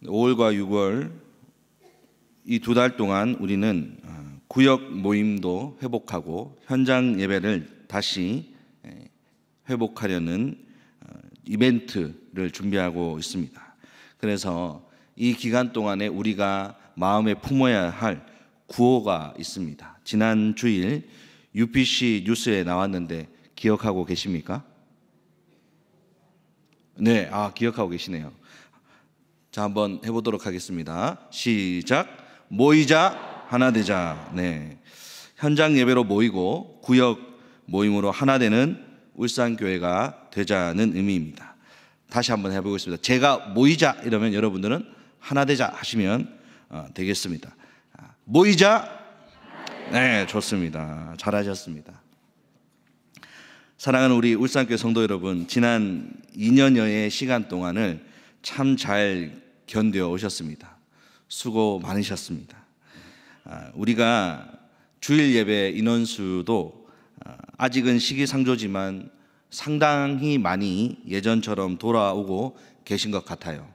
5월과 6월 이 2달 동안 우리는 구역 모임도 회복하고 현장 예배를 다시 회복하려는 이벤트를 준비하고 있습니다. 그래서 이 기간 동안에 우리가 마음에 품어야 할 구호가 있습니다. 지난 주일 UPC 뉴스에 나왔는데 기억하고 계십니까? 네, 기억하고 계시네요. 자, 한번 해보도록 하겠습니다. 시작. 모이자 하나 되자. 네, 현장 예배로 모이고 구역 모임으로 하나 되는 울산교회가 되자는 의미입니다. 다시 한번 해보겠습니다. 제가 모이자 이러면 여러분들은 하나 되자 하시면 되겠습니다. 모이자. 네, 좋습니다. 잘하셨습니다. 사랑하는 우리 울산교회 성도 여러분, 지난 2년여의 시간 동안을 참 잘 견뎌 오셨습니다. 수고 많으셨습니다. 우리가 주일 예배 인원수도 아직은 시기상조지만 상당히 많이 예전처럼 돌아오고 계신 것 같아요.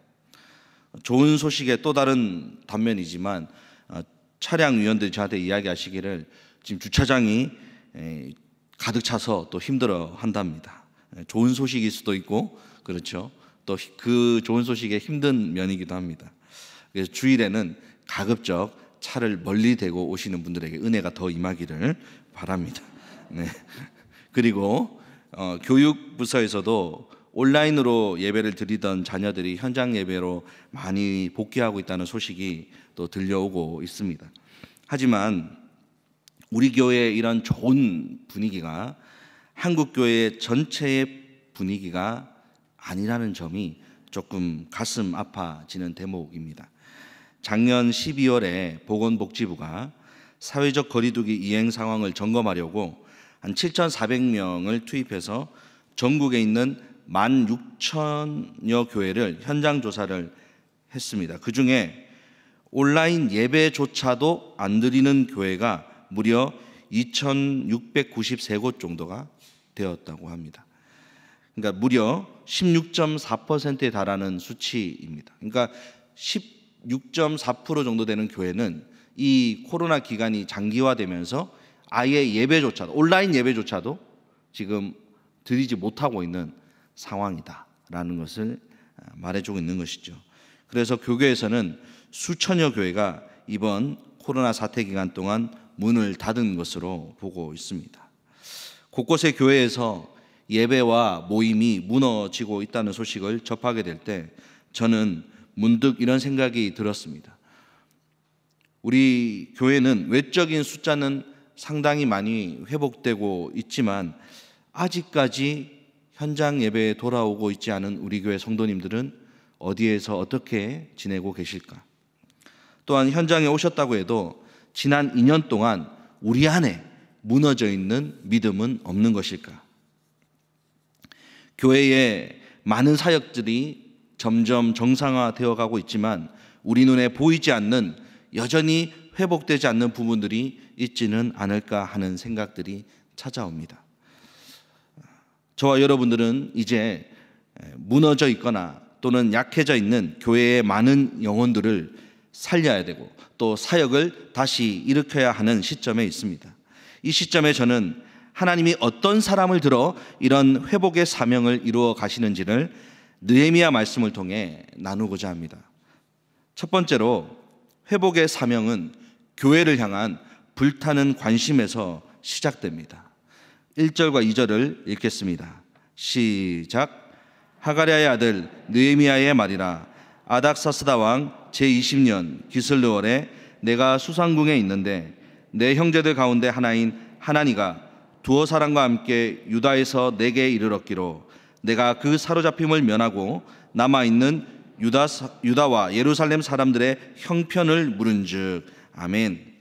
좋은 소식의 또 다른 단면이지만 차량 위원들이 저한테 이야기하시기를 지금 주차장이 가득 차서 또 힘들어 한답니다. 좋은 소식일 수도 있고, 그렇죠. 또 그 좋은 소식의 힘든 면이기도 합니다. 그래서 주일에는 가급적 차를 멀리 대고 오시는 분들에게 은혜가 더 임하기를 바랍니다. 네. 그리고 교육부서에서도 온라인으로 예배를 드리던 자녀들이 현장 예배로 많이 복귀하고 있다는 소식이 또 들려오고 있습니다. 하지만 우리 교회의 이런 좋은 분위기가 한국교회 전체의 분위기가 아니라는 점이 조금 가슴 아파지는 대목입니다. 작년 12월에 보건복지부가 사회적 거리두기 이행 상황을 점검하려고 한 7,400명을 투입해서 전국에 있는 16,000여 교회를 현장 조사를 했습니다. 그 중에 온라인 예배조차도 안 드리는 교회가 무려 2,693곳 정도가 되었다고 합니다. 그러니까 무려 16.4%에 달하는 수치입니다. 그러니까 16.4% 정도 되는 교회는 이 코로나 기간이 장기화되면서 아예 예배조차도, 온라인 예배조차도 지금 드리지 못하고 있는 상황이다라는 것을 말해주고 있는 것이죠. 그래서 교계에서는 수천여 교회가 이번 코로나 사태 기간 동안 문을 닫은 것으로 보고 있습니다. 곳곳의 교회에서 예배와 모임이 무너지고 있다는 소식을 접하게 될 때 저는 문득 이런 생각이 들었습니다. 우리 교회는 외적인 숫자는 상당히 많이 회복되고 있지만 아직까지 현장 예배에 돌아오고 있지 않은 우리 교회 성도님들은 어디에서 어떻게 지내고 계실까? 또한 현장에 오셨다고 해도 지난 2년 동안 우리 안에 무너져 있는 믿음은 없는 것일까? 교회에 많은 사역들이 점점 정상화되어 가고 있지만 우리 눈에 보이지 않는, 여전히 회복되지 않는 부분들이 있지는 않을까 하는 생각들이 찾아옵니다. 저와 여러분들은 이제 무너져 있거나 또는 약해져 있는 교회의 많은 영혼들을 살려야 되고 또 사역을 다시 일으켜야 하는 시점에 있습니다. 이 시점에 저는 하나님이 어떤 사람을 들어 이런 회복의 사명을 이루어 가시는지를 느헤미야 말씀을 통해 나누고자 합니다. 첫 번째로 회복의 사명은 교회를 향한 불타는 관심에서 시작됩니다. 1절과 2절을 읽겠습니다. 시작. 하가랴의 아들 느헤미야의 말이라. 아닥사스다 왕 제20년 기슬르월에 내가 수상궁에 있는데 내 형제들 가운데 하나인 하나니가 두어 사람과 함께 유다에서 내게 이르렀기로 내가 그 사로잡힘을 면하고 남아있는 유다와 예루살렘 사람들의 형편을 물은즉. 아멘.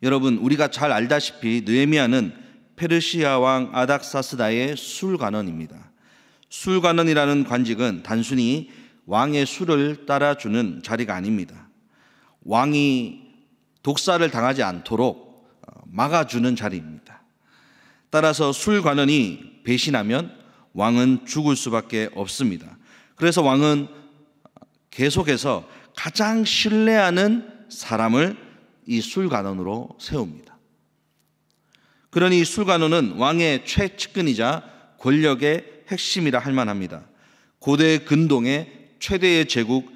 여러분, 우리가 잘 알다시피 느헤미야는 페르시아 왕 아닥사스다의 술관원입니다. 술관원이라는 관직은 단순히 왕의 술을 따라주는 자리가 아닙니다. 왕이 독사를 당하지 않도록 막아주는 자리입니다. 따라서 술관원이 배신하면 왕은 죽을 수밖에 없습니다. 그래서 왕은 계속해서 가장 신뢰하는 사람을 이 술관원으로 세웁니다. 그러니 술관원은 왕의 최측근이자 권력의 핵심이라 할 만합니다. 고대 근동의 최대의 제국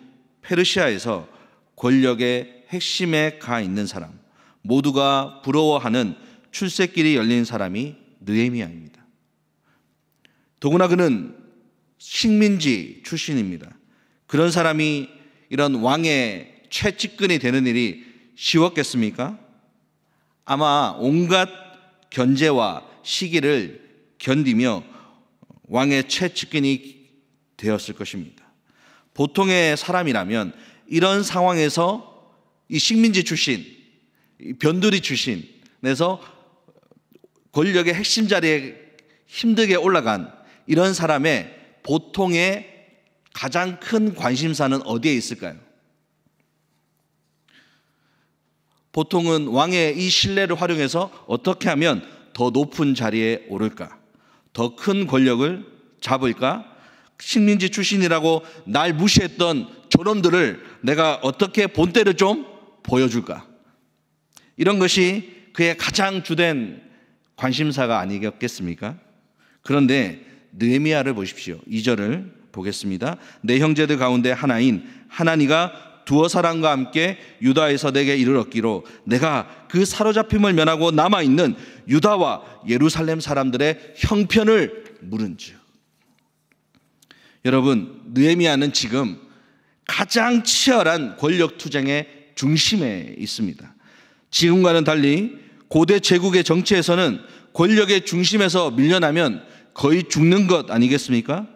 페르시아에서 권력의 핵심에 가 있는 사람, 모두가 부러워하는 출세길이 열린 사람이 느헤미야입니다. 더구나 그는 식민지 출신입니다. 그런 사람이 이런 왕의 최측근이 되는 일이 쉬웠겠습니까? 아마 온갖 견제와 시기를 견디며 왕의 최측근이 되었을 것입니다. 보통의 사람이라면 이런 상황에서 이 식민지 출신, 변두리 출신에서 권력의 핵심 자리에 힘들게 올라간 이런 사람의 보통의 가장 큰 관심사는 어디에 있을까요? 보통은 왕의 이 신뢰를 활용해서 어떻게 하면 더 높은 자리에 오를까? 더 큰 권력을 잡을까? 식민지 출신이라고 날 무시했던 저놈들을 내가 어떻게 본때를 좀 보여줄까? 이런 것이 그의 가장 주된 관심사가 아니겠습니까? 그런데 느헤미야를 보십시오. 2절을 보겠습니다. 내 형제들 가운데 하나인 하나니가 두어 사람과 함께 유다에서 내게 이르렀기로 내가 그 사로잡힘을 면하고 남아있는 유다와 예루살렘 사람들의 형편을 물은즉. 여러분, 느헤미야는 지금 가장 치열한 권력 투쟁의 중심에 있습니다. 지금과는 달리 고대 제국의 정치에서는 권력의 중심에서 밀려나면 거의 죽는 것 아니겠습니까?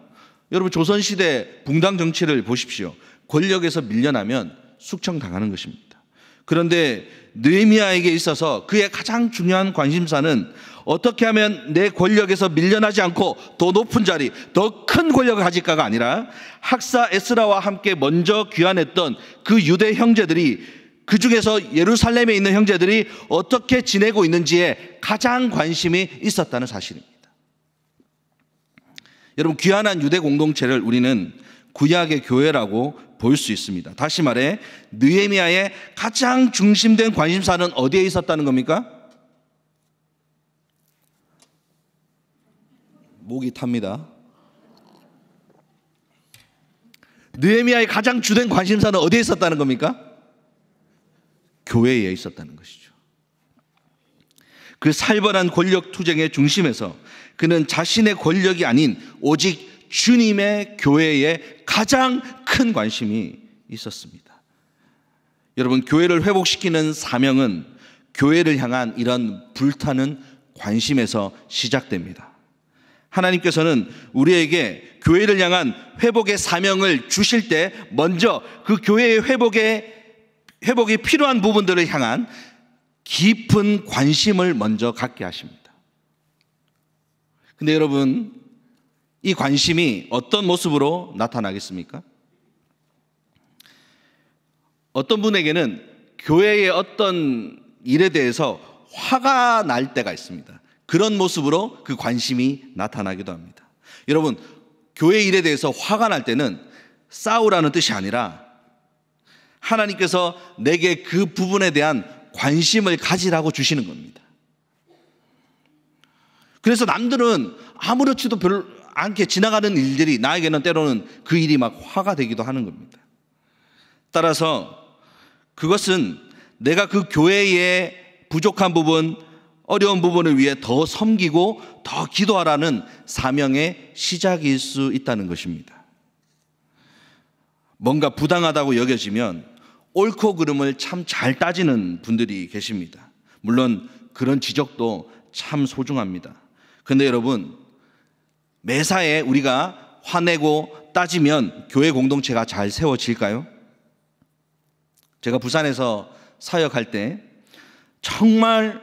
여러분, 조선시대 붕당 정치를 보십시오. 권력에서 밀려나면 숙청당하는 것입니다. 그런데 느헤미야에게 있어서 그의 가장 중요한 관심사는 어떻게 하면 내 권력에서 밀려나지 않고 더 높은 자리, 더 큰 권력을 가질까가 아니라 학사 에스라와 함께 먼저 귀환했던 그 유대 형제들이, 그 중에서 예루살렘에 있는 형제들이 어떻게 지내고 있는지에 가장 관심이 있었다는 사실입니다. 여러분, 귀환한 유대 공동체를 우리는 구약의 교회라고 볼 수 있습니다. 다시 말해 느헤미야의 가장 중심된 관심사는 어디에 있었다는 겁니까? 목이 탑니다. 느헤미야의 가장 주된 관심사는 어디에 있었다는 겁니까? 교회에 있었다는 것이죠. 그 살벌한 권력 투쟁의 중심에서 그는 자신의 권력이 아닌 오직 주님의 교회에 가장 큰 관심이 있었습니다. 여러분, 교회를 회복시키는 사명은 교회를 향한 이런 불타는 관심에서 시작됩니다. 하나님께서는 우리에게 교회를 향한 회복의 사명을 주실 때 먼저 그 교회의 회복이 필요한 부분들을 향한 깊은 관심을 먼저 갖게 하십니다. 근데 여러분, 이 관심이 어떤 모습으로 나타나겠습니까? 어떤 분에게는 교회의 어떤 일에 대해서 화가 날 때가 있습니다. 그런 모습으로 그 관심이 나타나기도 합니다. 여러분, 교회 일에 대해서 화가 날 때는 싸우라는 뜻이 아니라 하나님께서 내게 그 부분에 대한 관심을 가지라고 주시는 겁니다. 그래서 남들은 아무렇지도 않게 지나가는 일들이 나에게는 때로는 그 일이 막 화가 되기도 하는 겁니다. 따라서 그것은 내가 그 교회의 부족한 부분, 어려운 부분을 위해 더 섬기고 더 기도하라는 사명의 시작일 수 있다는 것입니다. 뭔가 부당하다고 여겨지면 옳고 그름을 참 잘 따지는 분들이 계십니다. 물론 그런 지적도 참 소중합니다. 그런데 여러분, 매사에 우리가 화내고 따지면 교회 공동체가 잘 세워질까요? 제가 부산에서 사역할 때 정말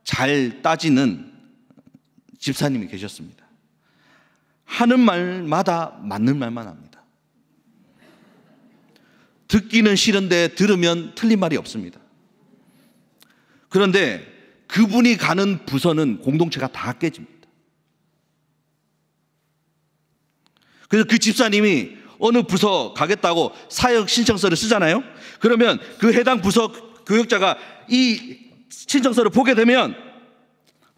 잘 따지는 집사님이 계셨습니다. 하는 말마다 맞는 말만 합니다. 듣기는 싫은데 들으면 틀린 말이 없습니다. 그런데 그분이 가는 부서는 공동체가 다 깨집니다. 그래서 그 집사님이 어느 부서 가겠다고 사역 신청서를 쓰잖아요. 그러면 그 해당 부서 교역자가 이 신청서를 보게 되면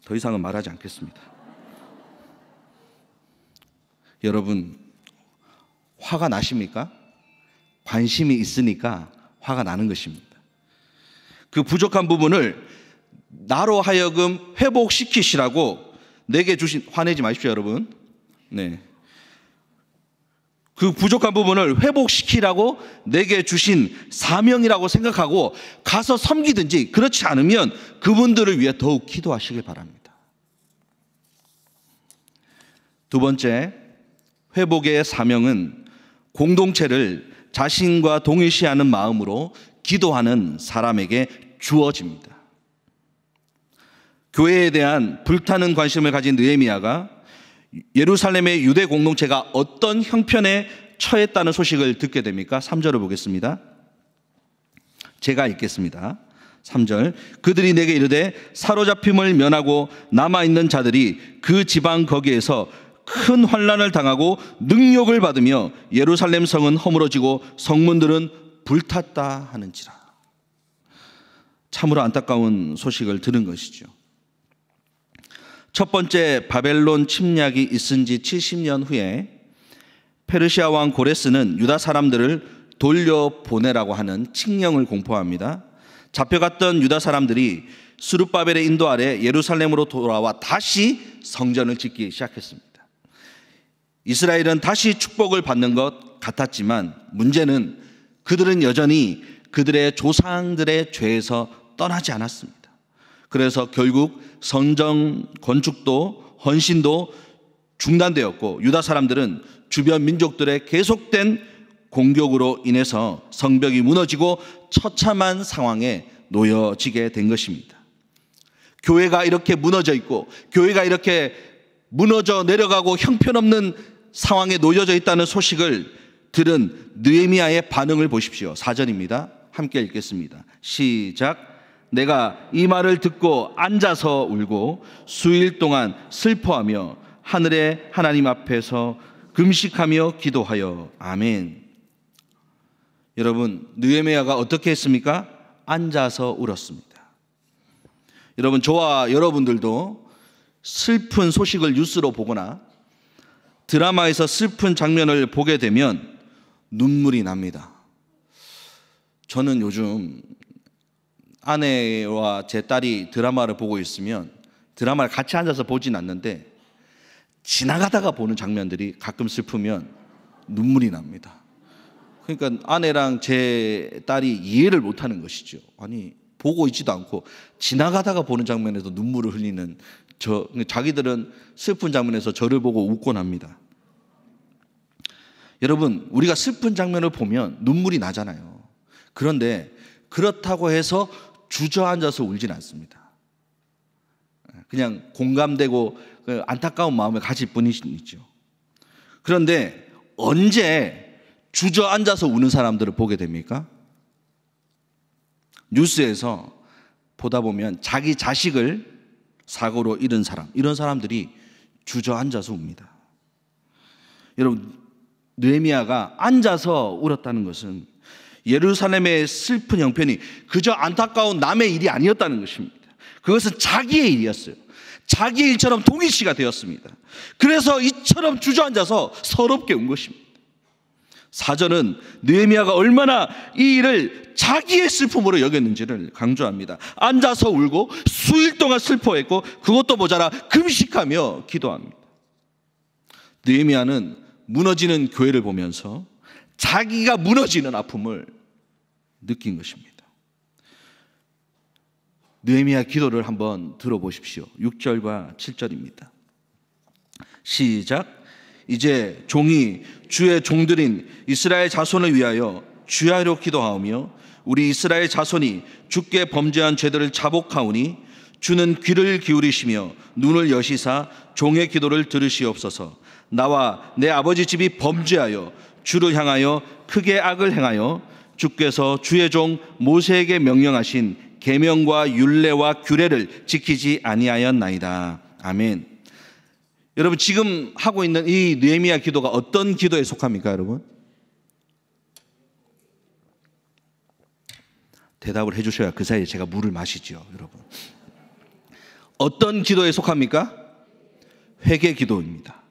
더 이상은 말하지 않겠습니다. 여러분, 화가 나십니까? 관심이 있으니까 화가 나는 것입니다. 그 부족한 부분을 나로 하여금 회복시키시라고 내게 주신, 화내지 마십시오 여러분. 네. 그 부족한 부분을 회복시키라고 내게 주신 사명이라고 생각하고 가서 섬기든지, 그렇지 않으면 그분들을 위해 더욱 기도하시길 바랍니다. 두 번째, 회복의 사명은 공동체를 자신과 동일시하는 마음으로 기도하는 사람에게 주어집니다. 교회에 대한 불타는 관심을 가진 느헤미야가 예루살렘의 유대 공동체가 어떤 형편에 처했다는 소식을 듣게 됩니까? 3절을 보겠습니다. 제가 읽겠습니다. 3절. 그들이 내게 이르되 사로잡힘을 면하고 남아있는 자들이 그 지방 거기에서 큰 환난을 당하고 능욕을 받으며 예루살렘 성은 허물어지고 성문들은 불탔다 하는지라. 참으로 안타까운 소식을 들은 것이죠. 첫 번째 바벨론 침략이 있은 지 70년 후에 페르시아 왕 고레스는 유다 사람들을 돌려보내라고 하는 칙령을 공포합니다. 잡혀갔던 유다 사람들이 스룹바벨의 인도 아래 예루살렘으로 돌아와 다시 성전을 짓기 시작했습니다. 이스라엘은 다시 축복을 받는 것 같았지만 문제는 그들은 여전히 그들의 조상들의 죄에서 떠나지 않았습니다. 그래서 결국 성전 건축도 헌신도 중단되었고 유다 사람들은 주변 민족들의 계속된 공격으로 인해서 성벽이 무너지고 처참한 상황에 놓여지게 된 것입니다. 교회가 이렇게 무너져 있고 교회가 이렇게 무너져 내려가고 형편없는 상황에 놓여져 있다는 소식을 들은 느헤미야의 반응을 보십시오. 4절입니다. 함께 읽겠습니다. 시작. 내가 이 말을 듣고 앉아서 울고 수일 동안 슬퍼하며 하늘의 하나님 앞에서 금식하며 기도하여. 아멘. 여러분, 느헤미야가 어떻게 했습니까? 앉아서 울었습니다. 여러분, 저와 여러분들도 슬픈 소식을 뉴스로 보거나 드라마에서 슬픈 장면을 보게 되면 눈물이 납니다. 저는 요즘 아내와 제 딸이 드라마를 보고 있으면 드라마를 같이 앉아서 보진 않는데 지나가다가 보는 장면들이 가끔 슬프면 눈물이 납니다. 그러니까 아내랑 제 딸이 이해를 못하는 것이죠. 아니, 보고 있지도 않고 지나가다가 보는 장면에서 눈물을 흘리는 자기들은 슬픈 장면에서 저를 보고 웃곤 합니다. 여러분, 우리가 슬픈 장면을 보면 눈물이 나잖아요. 그런데 그렇다고 해서 주저앉아서 울진 않습니다. 그냥 공감되고 안타까운 마음을 가질 뿐이죠. 그런데 언제 주저앉아서 우는 사람들을 보게 됩니까? 뉴스에서 보다 보면 자기 자식을 사고로 잃은 사람, 이런 사람들이 주저앉아서 웁니다. 여러분, 느헤미야가 앉아서 울었다는 것은 예루살렘의 슬픈 형편이 그저 안타까운 남의 일이 아니었다는 것입니다. 그것은 자기의 일이었어요. 자기의 일처럼 동일시가 되었습니다. 그래서 이처럼 주저앉아서 서럽게 운 것입니다. 4절은 느헤미야가 얼마나 이 일을 자기의 슬픔으로 여겼는지를 강조합니다. 앉아서 울고 수일 동안 슬퍼했고 그것도 모자라 금식하며 기도합니다. 느헤미야는 무너지는 교회를 보면서 자기가 무너지는 아픔을 느낀 것입니다. 느헤미야 기도를 한번 들어보십시오. 6절과 7절입니다. 시작. 이제 종이 주의 종들인 이스라엘 자손을 위하여 주야로 기도하오며 우리 이스라엘 자손이 주께 범죄한 죄들을 자복하오니 주는 귀를 기울이시며 눈을 여시사 종의 기도를 들으시옵소서. 나와 내 아버지 집이 범죄하여 주를 향하여 크게 악을 행하여 주께서 주의 종 모세에게 명령하신 계명과 율례와 규례를 지키지 아니하였나이다. 아멘. 여러분, 지금 하고 있는 이 느헤미야 기도가 어떤 기도에 속합니까, 여러분? 대답을 해주셔야 그 사이에 제가 물을 마시죠, 여러분. 어떤 기도에 속합니까? 회개 기도입니다.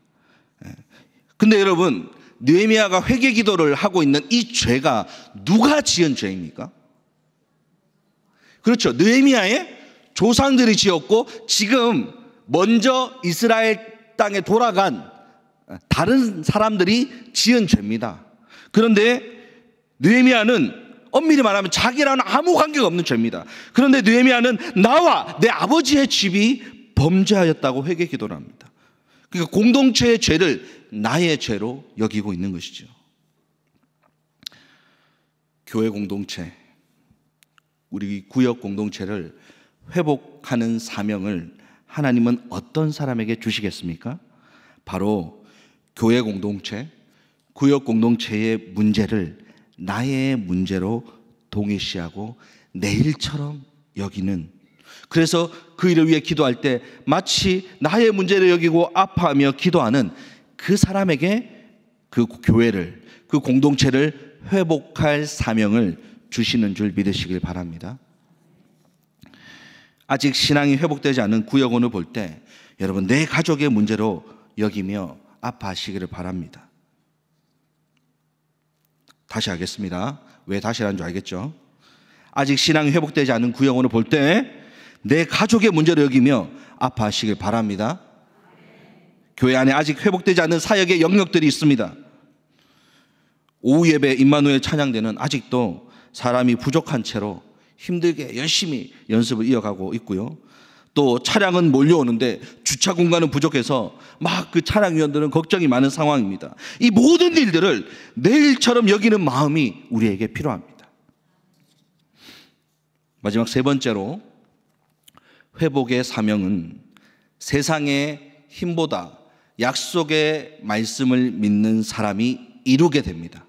근데 여러분, 느헤미야가 회개 기도를 하고 있는 이 죄가 누가 지은 죄입니까? 그렇죠. 느헤미야의 조상들이 지었고 지금 먼저 이스라엘 땅에 돌아간 다른 사람들이 지은 죄입니다. 그런데 느헤미야는 엄밀히 말하면 자기랑은 아무 관계가 없는 죄입니다. 그런데 느헤미야는 나와 내 아버지의 집이 범죄하였다고 회개 기도를 합니다. 그러니까 공동체의 죄를 나의 죄로 여기고 있는 것이죠. 교회 공동체, 우리 구역 공동체를 회복하는 사명을 하나님은 어떤 사람에게 주시겠습니까? 바로 교회 공동체, 구역 공동체의 문제를 나의 문제로 동일시하고 내 일처럼 여기는, 그래서 그 일을 위해 기도할 때 마치 나의 문제를 여기고 아파하며 기도하는 그 사람에게 그 교회를, 그 공동체를 회복할 사명을 주시는 줄 믿으시길 바랍니다. 아직 신앙이 회복되지 않은 구역원을 볼 때 여러분, 내 가족의 문제로 여기며 아파하시기를 바랍니다. 다시 하겠습니다. 왜 다시 하는 줄 알겠죠? 아직 신앙이 회복되지 않은 구역원을 볼 때 내 가족의 문제로 여기며 아파하시길 바랍니다. 교회 안에 아직 회복되지 않은 사역의 영역들이 있습니다. 오후 예배 임마누엘 찬양대는 아직도 사람이 부족한 채로 힘들게 열심히 연습을 이어가고 있고요. 또 차량은 몰려오는데 주차 공간은 부족해서 막 그 차량위원들은 걱정이 많은 상황입니다. 이 모든 일들을 내 일처럼 여기는 마음이 우리에게 필요합니다. 마지막 세 번째로, 회복의 사명은 세상의 힘보다 약속의 말씀을 믿는 사람이 이루게 됩니다.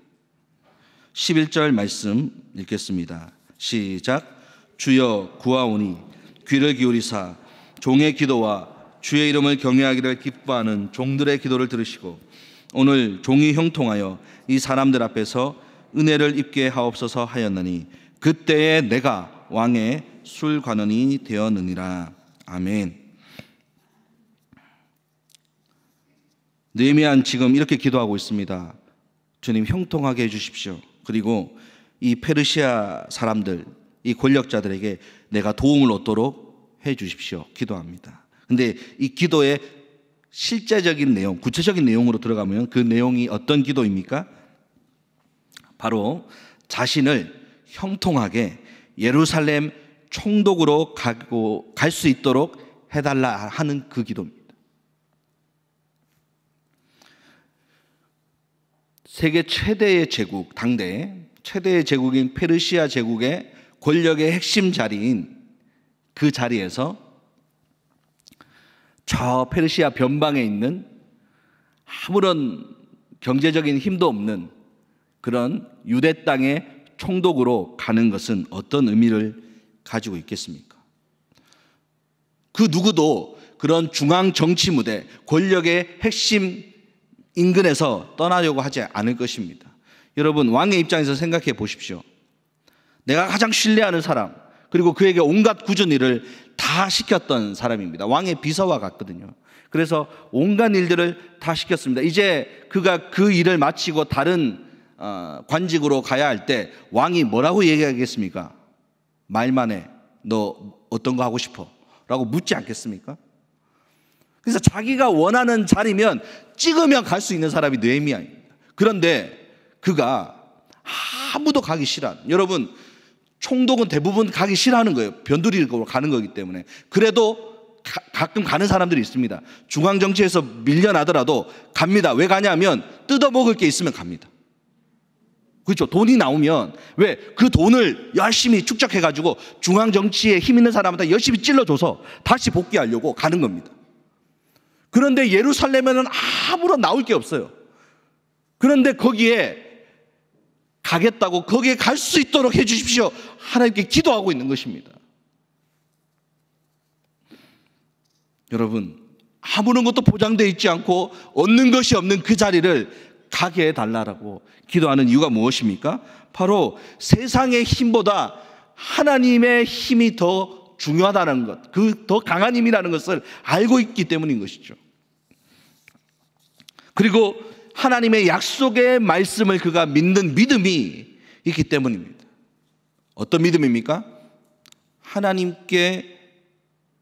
11절 말씀 읽겠습니다. 시작. 주여 구하오니 귀를 기울이사 종의 기도와 주의 이름을 경외하기를 기뻐하는 종들의 기도를 들으시고 오늘 종이 형통하여 이 사람들 앞에서 은혜를 입게 하옵소서 하였나니 그때에 내가 왕의 술관원이 되었느니라. 아멘. 느헤미야는 지금 이렇게 기도하고 있습니다. 주님, 형통하게 해주십시오. 그리고 이 페르시아 사람들, 이 권력자들에게 내가 도움을 얻도록 해주십시오. 기도합니다. 근데 이 기도의 실제적인 내용, 구체적인 내용으로 들어가면 그 내용이 어떤 기도입니까? 바로 자신을 형통하게 예루살렘 총독으로 갈 수 있도록 해달라 하는 그 기도입니다. 세계 최대의 제국, 당대 최대의 제국인 페르시아 제국의 권력의 핵심 자리인 그 자리에서 저 페르시아 변방에 있는 아무런 경제적인 힘도 없는 그런 유대 땅의 총독으로 가는 것은 어떤 의미를 가지고 있겠습니까? 그 누구도 그런 중앙 정치 무대, 권력의 핵심 인근에서 떠나려고 하지 않을 것입니다. 여러분, 왕의 입장에서 생각해 보십시오. 내가 가장 신뢰하는 사람, 그리고 그에게 온갖 굳은 일을 다 시켰던 사람입니다. 왕의 비서와 같거든요. 그래서 온갖 일들을 다 시켰습니다. 이제 그가 그 일을 마치고 다른 관직으로 가야 할 때 왕이 뭐라고 얘기하겠습니까? 말만 해. 너 어떤 거 하고 싶어? 라고 묻지 않겠습니까? 그래서 자기가 원하는 자리면 찍으면 갈 수 있는 사람이 느헤미야입니다. 그런데 그가 아무도 가기 싫어하는, 여러분, 총독은 대부분 가기 싫어하는 거예요. 변두리로 가는 거기 때문에. 그래도 가끔 가는 사람들이 있습니다. 중앙정치에서 밀려나더라도 갑니다. 왜 가냐면 뜯어먹을 게 있으면 갑니다. 그렇죠. 돈이 나오면 왜 그 돈을 열심히 축적해가지고 중앙정치에 힘 있는 사람한테 열심히 찔러줘서 다시 복귀하려고 가는 겁니다. 그런데 예루살렘에는 아무런 나올 게 없어요. 그런데 거기에 가겠다고, 거기에 갈 수 있도록 해주십시오. 하나님께 기도하고 있는 것입니다. 여러분, 아무런 것도 보장되어 있지 않고 얻는 것이 없는 그 자리를 가게 해달라고 기도하는 이유가 무엇입니까? 바로 세상의 힘보다 하나님의 힘이 더 중요하다는 것, 그 더 강한 힘이라는 것을 알고 있기 때문인 것이죠. 그리고 하나님의 약속의 말씀을 그가 믿는 믿음이 있기 때문입니다. 어떤 믿음입니까? 하나님께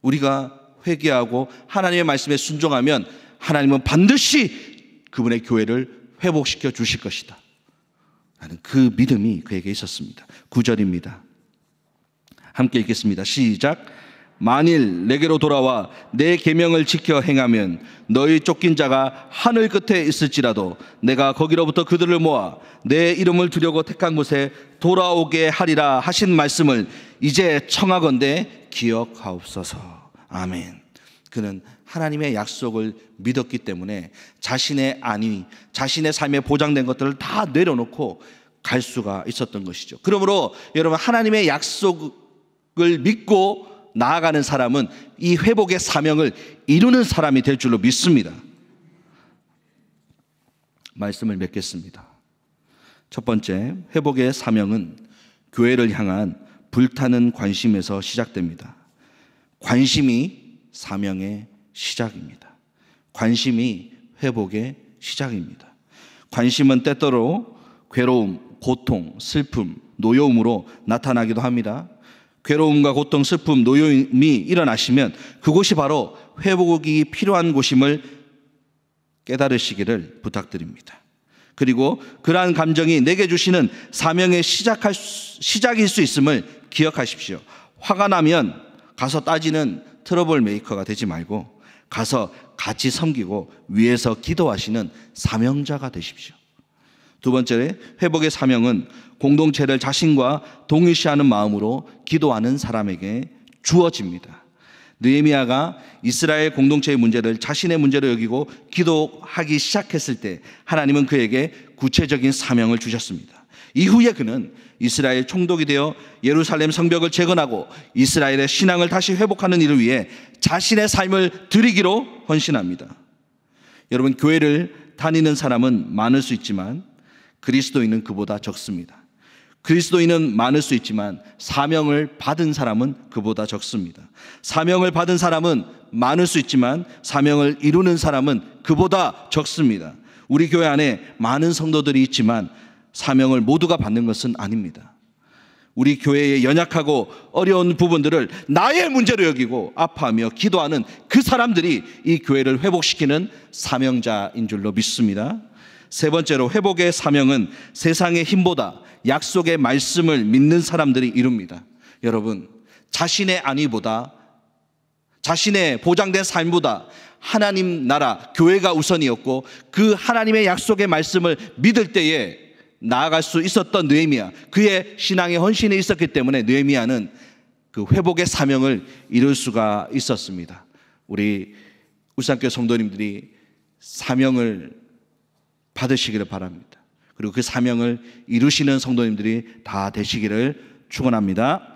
우리가 회개하고 하나님의 말씀에 순종하면 하나님은 반드시 그분의 교회를 회복시켜 주실 것이다 라는 그 믿음이 그에게 있었습니다. 9절입니다. 함께 읽겠습니다. 시작. 만일 내게로 돌아와 내 계명을 지켜 행하면 너희 쫓긴 자가 하늘 끝에 있을지라도 내가 거기로부터 그들을 모아 내 이름을 두려고 택한 곳에 돌아오게 하리라 하신 말씀을 이제 청하건대 기억하옵소서. 아멘. 그는 하나님의 약속을 믿었기 때문에 자신의 안위, 자신의 삶에 보장된 것들을 다 내려놓고 갈 수가 있었던 것이죠. 그러므로 여러분, 하나님의 약속을 믿고 나아가는 사람은 이 회복의 사명을 이루는 사람이 될 줄로 믿습니다. 말씀을 맺겠습니다. 첫 번째, 회복의 사명은 교회를 향한 불타는 관심에서 시작됩니다. 관심이 사명의 시작입니다. 관심이 회복의 시작입니다. 관심은 때때로 괴로움, 고통, 슬픔, 노여움으로 나타나기도 합니다. 괴로움과 고통, 슬픔, 노여움이 일어나시면 그곳이 바로 회복이 필요한 곳임을 깨달으시기를 부탁드립니다. 그리고 그러한 감정이 내게 주시는 사명의 시작일 수 있음을 기억하십시오. 화가 나면 가서 따지는 트러블 메이커가 되지 말고 가서 같이 섬기고 위에서 기도하시는 사명자가 되십시오. 두 번째, 회복의 사명은 공동체를 자신과 동일시하는 마음으로 기도하는 사람에게 주어집니다. 느헤미야가 이스라엘 공동체의 문제를 자신의 문제로 여기고 기도하기 시작했을 때 하나님은 그에게 구체적인 사명을 주셨습니다. 이후에 그는 이스라엘 총독이 되어 예루살렘 성벽을 재건하고 이스라엘의 신앙을 다시 회복하는 일을 위해 자신의 삶을 드리기로 헌신합니다. 여러분, 교회를 다니는 사람은 많을 수 있지만 그리스도인은 그보다 적습니다. 그리스도인은 많을 수 있지만 사명을 받은 사람은 그보다 적습니다. 사명을 받은 사람은 많을 수 있지만 사명을 이루는 사람은 그보다 적습니다. 우리 교회 안에 많은 성도들이 있지만 사명을 모두가 받는 것은 아닙니다. 우리 교회의 연약하고 어려운 부분들을 나의 문제로 여기고 아파하며 기도하는 그 사람들이 이 교회를 회복시키는 사명자인 줄로 믿습니다. 세 번째로, 회복의 사명은 세상의 힘보다 약속의 말씀을 믿는 사람들이 이룹니다. 여러분, 자신의 안위보다, 자신의 보장된 삶보다 하나님 나라, 교회가 우선이었고 그 하나님의 약속의 말씀을 믿을 때에 나아갈 수 있었던 느헤미야, 그의 신앙의 헌신이 있었기 때문에 느헤미야는 그 회복의 사명을 이룰 수가 있었습니다. 우리 울산교회 성도님들이 사명을 받으시기를 바랍니다. 그리고 그 사명을 이루시는 성도님들이 다 되시기를 축원합니다.